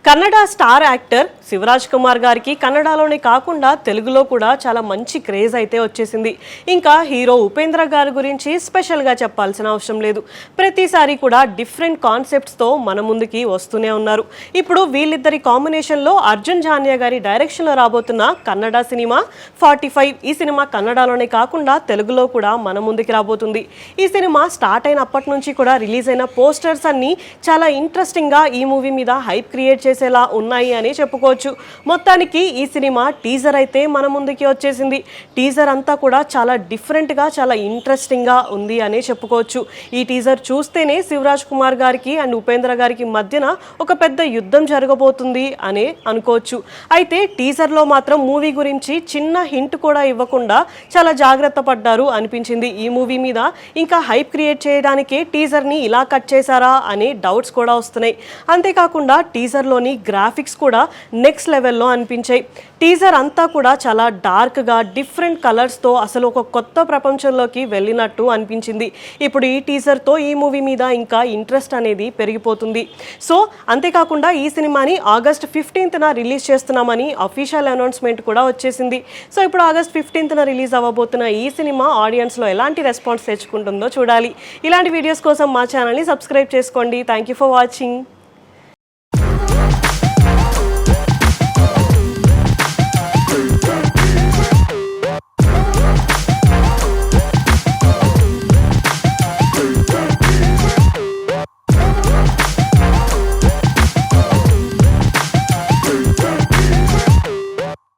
Kannada star actor Shivraj Kumar గారికి కన్నడలోనే కాకుండా తెలుగులో కూడా చాలా మంచి క్రేజ్ అయితే వచ్చేసింది. ఇంకా హీరో ఉపేంద్ర గారి గురించి స్పెషల్గా చెప్పాల్సిన అవసరం లేదు. ప్రతిసారి కూడా డిఫరెంట్ కాన్సెప్ట్స్తో మన ముందుకి వస్తూనే ఉన్నారు. ఇప్పుడు వీళ్ళిద్దరి కాంబినేషన్లో అర్జున్ జాన్యా గారి డైరెక్షన్లో రాబోతున్న కన్నడ సినిమా 45. ఈ సినిమా కన్నడలోనే కాకుండా తెలుగులో కూడా మన ముందుకి రాబోతుంది. ఈ సినిమా స్టార్ట్ అయినప్పటి నుంచి కూడా రిలీజ్ అయిన పోస్టర్స్ అన్ని చాలా ఇంట్రెస్టింగ్గా ఈ మూవీ మీద హైప్ క్రియేట్ చేసేలా ఉన్నాయి అని చెప్పుకోవచ్చు. మొత్తానికి ఈ సినిమా టీజర్ అయితే మన ముందుకి వచ్చేసింది. టీజర్ అంతా కూడా చాలా డిఫరెంట్గా చాలా ఇంట్రెస్టింగ్గా ఉంది అని చెప్పుకోవచ్చు. ఈ టీజర్ చూస్తేనే శివరాజ్ కుమార్ గారికి అండ్ ఉపేంద్ర గారికి మధ్యన ఒక పెద్ద యుద్ధం జరగబోతుంది అని అనుకోవచ్చు. అయితే టీజర్లో మాత్రం మూవీ గురించి చిన్న హింట్ కూడా ఇవ్వకుండా చాలా జాగ్రత్త పడ్డారు అనిపించింది. ఈ మూవీ మీద ఇంకా హైప్ క్రియేట్ చేయడానికే టీజర్ని ఇలా కట్ చేశారా అనే డౌట్స్ కూడా వస్తున్నాయి. అంతేకాకుండా టీజర్లోని గ్రాఫిక్స్ కూడా నెక్స్ట్ లెవెల్లో అనిపించాయి. టీజర్ అంతా కూడా చాలా డార్క్గా డిఫరెంట్ కలర్స్తో అసలు ఒక కొత్త ప్రపంచంలోకి వెళ్ళినట్టు అనిపించింది. ఇప్పుడు ఈ టీజర్తో ఈ మూవీ మీద ఇంకా ఇంట్రెస్ట్ అనేది పెరిగిపోతుంది. సో అంతేకాకుండా ఈ సినిమాని ఆగస్ట్ 15న రిలీజ్ చేస్తున్నామని అఫీషియల్ అనౌన్స్మెంట్ కూడా వచ్చేసింది. సో ఇప్పుడు ఆగస్ట్ 15న రిలీజ్ అవ్వబోతున్న ఈ సినిమా ఆడియన్స్లో ఎలాంటి రెస్పాన్స్ తెచ్చుకుంటుందో చూడాలి. ఇలాంటి వీడియోస్ కోసం మా ఛానల్ని సబ్స్క్రైబ్ చేసుకోండి. Thank you for watching.